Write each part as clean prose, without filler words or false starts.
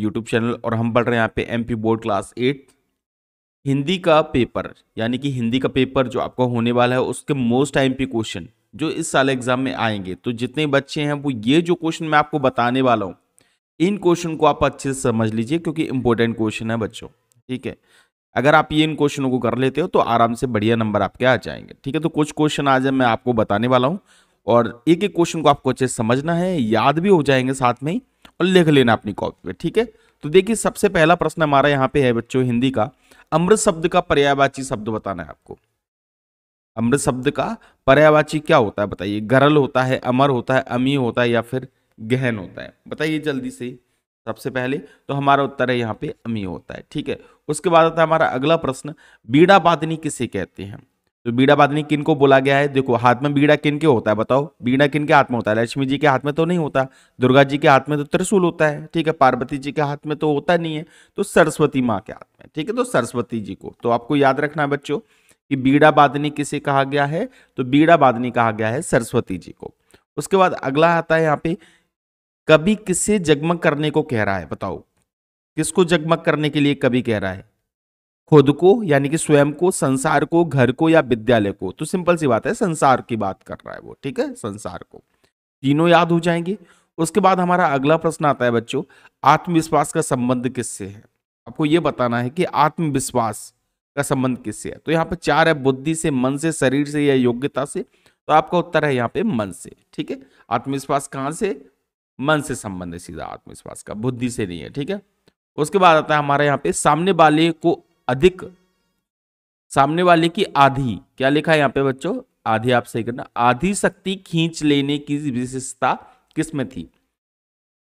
YouTube channel और हम पढ़ रहे हैं यहाँ पे एमपी बोर्ड क्लास 8 हिंदी का पेपर, यानी कि हिंदी का पेपर जो आपका होने वाला है उसके मोस्ट एमपी क्वेश्चन जो इस साल एग्जाम में आएंगे। तो जितने बच्चे हैं वो ये जो क्वेश्चन मैं आपको बताने वाला हूँ इन क्वेश्चन को आप अच्छे से समझ लीजिए क्योंकि इंपॉर्टेंट क्वेश्चन है बच्चों। ठीक है, अगर आप ये इन क्वेश्चनों को कर लेते हो तो आराम से बढ़िया नंबर आपके आ जाएंगे। ठीक है, तो कुछ क्वेश्चन आज मैं आपको बताने वाला हूँ और एक एक क्वेश्चन को आपको अच्छे से समझना है, याद भी हो जाएंगे साथ में ही, और लिख लेना अपनी कॉपी पे। ठीक है, तो देखिए सबसे पहला प्रश्न हमारा यहाँ पे है बच्चों हिंदी का, अमृत शब्द का पर्यायवाची शब्द बताना है आपको। अमृत शब्द का पर्यायवाची क्या होता है बताइए? गरल होता है, अमर होता है, अमी होता है या फिर गहन होता है? बताइए जल्दी से। सबसे पहले तो हमारा उत्तर है यहाँ पे अमी होता है। ठीक है, उसके बाद आता है हमारा अगला प्रश्न, बीड़ा बादनी किसे कहते हैं? तो बीड़ा बादनी किन को बोला गया है? देखो हाथ में बीड़ा किन के होता है बताओ? बीड़ा किन के हाथ में होता है? लक्ष्मी जी के हाथ में तो नहीं होता, दुर्गा जी के हाथ में तो त्रिशूल होता है। ठीक है, पार्वती जी के हाथ में तो होता नहीं है, तो सरस्वती माँ के हाथ में। ठीक है, तो सरस्वती जी को, तो आपको याद रखना है बच्चों कि बीड़ा बादनी किसे कहा गया है? तो बीड़ा बादनी कहा गया है सरस्वती जी को। उसके बाद अगला आता है यहाँ पे, कवि किसे जगमग करने को कह रहा है? बताओ किसको जगमग करने के लिए कवि कह रहा है? खुद को यानी कि स्वयं को, संसार को, घर को या विद्यालय को? तो सिंपल सी बात है, संसार की बात कर रहा है वो। ठीक है, संसार को। तीनों याद हो जाएंगे। उसके बाद हमारा अगला प्रश्न आता है बच्चों, आत्मविश्वास का संबंध किससे है? आपको यह बताना है कि आत्मविश्वास का संबंध किससे है। तो यहाँ पे 4 है, बुद्धि से, मन से, शरीर से या योग्यता से। तो आपका उत्तर है यहाँ पे मन से। ठीक है, आत्मविश्वास कहां से? मन से संबंध है सीधा आत्मविश्वास का, बुद्धि से नहीं है। ठीक है, उसके बाद आता है हमारे यहाँ पे, सामने वाले को अधिक, सामने वाले की आधी, क्या लिखा है यहाँ पे बच्चों? आधी, आप सही करना, आधी शक्ति खींच लेने की विशेषता किसमें थी?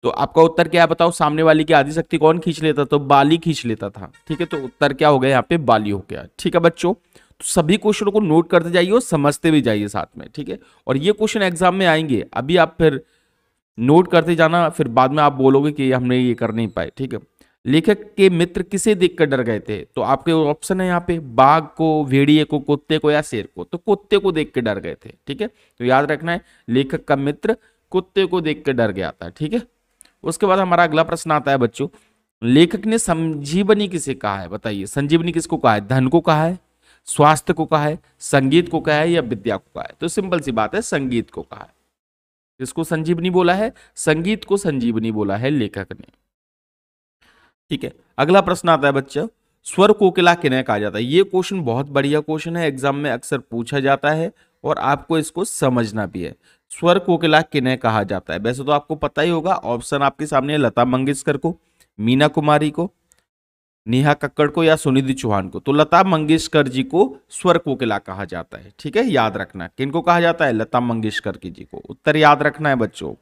तो आपका उत्तर क्या है बताओ? सामने वाले की आधी शक्ति कौन खींच लेता? तो बाली खींच लेता था। ठीक है, तो उत्तर क्या हो गया यहाँ पे? बाली हो गया। ठीक है बच्चों, तो सभी क्वेश्चनों को नोट करते जाइए और समझते भी जाइए साथ में। ठीक है, और ये क्वेश्चन एग्जाम में आएंगे, अभी आप फिर नोट करते जाना, फिर बाद में आप बोलोगे कि हमने ये कर नहीं पाए। ठीक है, लेखक के मित्र किसे देखकर डर गए थे? तो आपके ऑप्शन है यहाँ पे, बाघ को, भेड़िए को, कुत्ते को या शेर को? तो कुत्ते को देख के डर गए थे। ठीक है, तो याद रखना है, लेखक का मित्र कुत्ते को देख के डर गया था। ठीक है, उसके बाद हमारा अगला प्रश्न आता है बच्चों, लेखक ने संजीवनी किसे कहा है? बताइए, संजीवनी किसको कहा है? धन को कहा है, स्वास्थ्य को कहा है, संगीत को कहा है या विद्या को कहा है? तो सिंपल सी बात है, संगीत को कहा है। किसको संजीवनी बोला है? संगीत को संजीवनी बोला है लेखक ने। ठीक है, अगला प्रश्न आता है बच्चा, स्वर कोकिला किन्हें कहा जाता है? ये क्वेश्चन बहुत बढ़िया क्वेश्चन है, एग्जाम में अक्सर पूछा जाता है और आपको इसको समझना भी है। स्वर कोकिला किन्हें कहा जाता है? वैसे तो आपको पता ही होगा, ऑप्शन आपके सामने है, लता मंगेशकर को, मीना कुमारी को, नेहा कक्कड़ को या सुनिधि चौहान को? तो लता मंगेशकर जी को स्वर कोकिला कहा जाता है। ठीक है, याद रखना, किनको कहा जाता है? लता मंगेशकर की जी को। उत्तर याद रखना है बच्चों।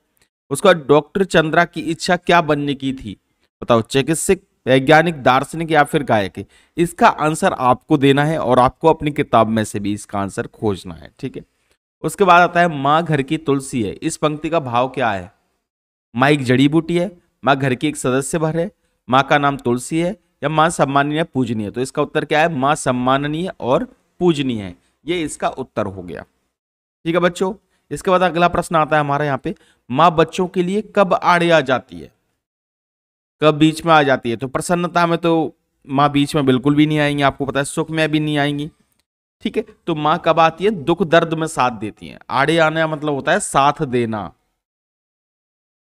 उसका डॉक्टर चंद्रा की इच्छा क्या बनने की थी? बताओ, चिकित्सक, वैज्ञानिक, दार्शनिक या फिर गायक? इसका आंसर आपको देना है और आपको अपनी किताब में से भी इसका आंसर खोजना है। ठीक है, उसके बाद आता है, माँ घर की तुलसी है। इस पंक्ति का भाव क्या है? माँ एक जड़ी बूटी है, माँ घर की एक सदस्य भर है, माँ का नाम तुलसी है या माँ सम्माननीय पूजनीय? तो इसका उत्तर क्या है? माँ सम्माननीय और पूजनीय है, ये इसका उत्तर हो गया। ठीक है बच्चों, इसके बाद अगला प्रश्न आता है हमारे यहाँ पे, माँ बच्चों के लिए कब आड़े आ जाती है? कब बीच में आ जाती है? तो प्रसन्नता में तो माँ बीच में बिल्कुल भी नहीं आएंगी, आपको पता है, सुख में भी नहीं आएंगी। ठीक है, तो माँ कब आती है? दुख दर्द में साथ देती है। आड़े आने मतलब होता है साथ देना।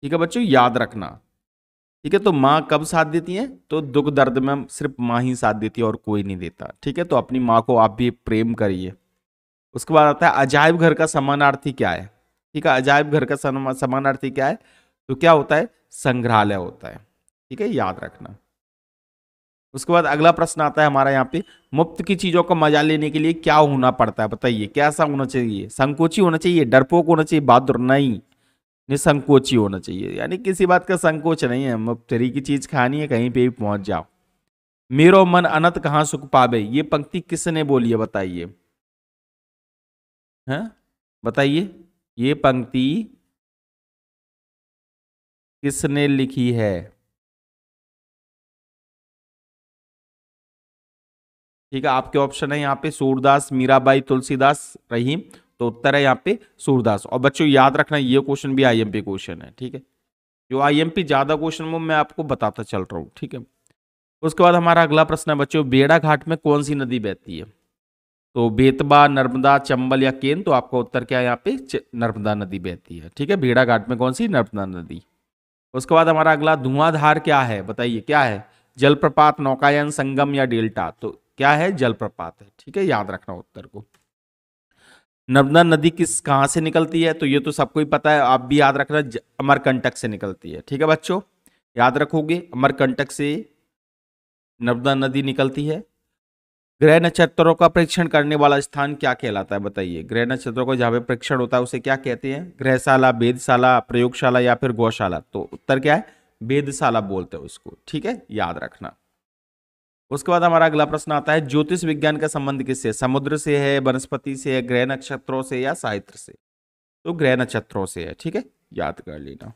ठीक है बच्चों, याद रखना। ठीक है, तो माँ कब साथ देती है? तो दुख दर्द में सिर्फ माँ ही साथ देती है और कोई नहीं देता। ठीक है, तो अपनी माँ को आप भी प्रेम करिए। उसके बाद आता है, अजायब घर का समानार्थी क्या है? ठीक है, अजायब घर का समानार्थी क्या है? तो क्या होता है? संग्रहालय होता है। ठीक है, याद रखना। उसके बाद अगला प्रश्न आता है हमारा यहाँ पे, मुफ्त की चीजों का मजा लेने के लिए क्या होना पड़ता है? बताइए, कैसा होना चाहिए? संकोची होना चाहिए, डरपोक होना चाहिए, बहादुर? नहीं, निसंकोची होना चाहिए, यानी किसी बात का संकोच नहीं है। मुफ्त फ्री की चीज खानी है, कहीं पे भी पहुंच जाओ। मेरो मन अनंत कहाँ सुख पावे, ये पंक्ति किसने बोली है? बताइए, हैं बताइए, ये पंक्ति किसने लिखी है? ठीक है, आपके ऑप्शन है यहाँ पे, सूरदास, मीराबाई, तुलसीदास, रहीम। तो उत्तर है यहाँ पे सूरदास। और बच्चों याद रखना, ये क्वेश्चन भी आईएमपी क्वेश्चन है। ठीक है, जो आईएमपी ज्यादा क्वेश्चन वो मैं आपको बताता चल रहा हूँ, ठीक है। उसके बाद हमारा अगला प्रश्न है बच्चों, बेड़ा घाट में कौन सी नदी बहती है? तो बेतबा, नर्मदा, चंबल या केन? तो आपका उत्तर क्या है यहाँ पे? नर्मदा नदी बहती है, ठीक है। बेड़ा घाट में कौन सी? नर्मदा नदी। उसके बाद हमारा अगला, धुआंधार क्या है? बताइए क्या है? जलप्रपात, नौकायन, संगम या डेल्टा? तो क्या है? जलप्रपात है, ठीक है। याद रखना उत्तर को। नर्मदा नदी कहाँ से निकलती है? तो ये तो सबको ही पता है, आप भी याद रखना, अमरकंटक से निकलती है, ठीक है बच्चों। याद रखोगे, अमरकंटक से नर्मदा नदी निकलती है। ग्रह नक्षत्रों का परीक्षण करने वाला स्थान क्या कहलाता है? बताइए, ग्रह नक्षत्रों का जहाँ पे परीक्षण होता है उसे क्या कहते हैं? गृहशाला, वेधशाला, प्रयोगशाला या फिर गौशाला? तो उत्तर क्या है? वेधशाला बोलते हैं उसको, ठीक है, याद रखना। उसके बाद हमारा अगला प्रश्न आता है, ज्योतिष विज्ञान का संबंध किससे? समुद्र से है, वनस्पति से है, ग्रह नक्षत्रों से या साहित्य से? तो ग्रह नक्षत्रों से है, ठीक है, याद कर लेना।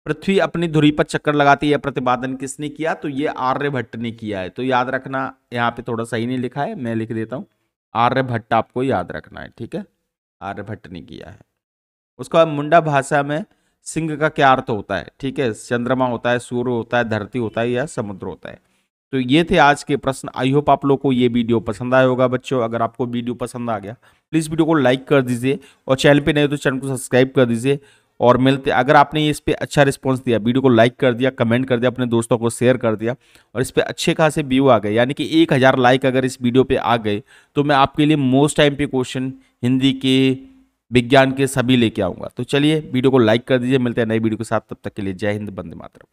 पृथ्वी अपनी धुरी पर चक्कर लगाती है, प्रतिपादन किसने किया? तो ये आर्यभट्ट ने किया है। तो याद रखना, यहाँ पे थोड़ा सही नहीं लिखा है, मैं लिख देता हूँ, आर्यभट्ट आपको याद रखना है, ठीक है, आर्यभट्ट ने किया है। उसके बाद मुंडा भाषा में सिंह का क्या अर्थ होता है? ठीक है, चंद्रमा होता है, सूर्य होता है, धरती होता है या समुद्र होता है? तो ये थे आज के प्रश्न। आई होप आप लोग को ये वीडियो पसंद आया होगा बच्चों। अगर आपको वीडियो पसंद आ गया प्लीज़ वीडियो को लाइक कर दीजिए, और चैनल पे नए तो चैनल को सब्सक्राइब कर दीजिए। और मिलते, अगर आपने इस पे अच्छा रिस्पॉन्स दिया, वीडियो को लाइक कर दिया, कमेंट कर दिया, अपने दोस्तों को शेयर कर दिया, और इस पे अच्छे खासे व्यू आ गए, यानी कि 1000 लाइक अगर इस वीडियो पे आ गए, तो मैं आपके लिए मोस्ट टाइम पे क्वेश्चन हिंदी के, विज्ञान के सभी लेके आऊँगा। तो चलिए वीडियो को लाइक कर दीजिए, मिलते हैं नई वीडियो के साथ, तब तक के लिए जय हिंद, वंदे मातरम।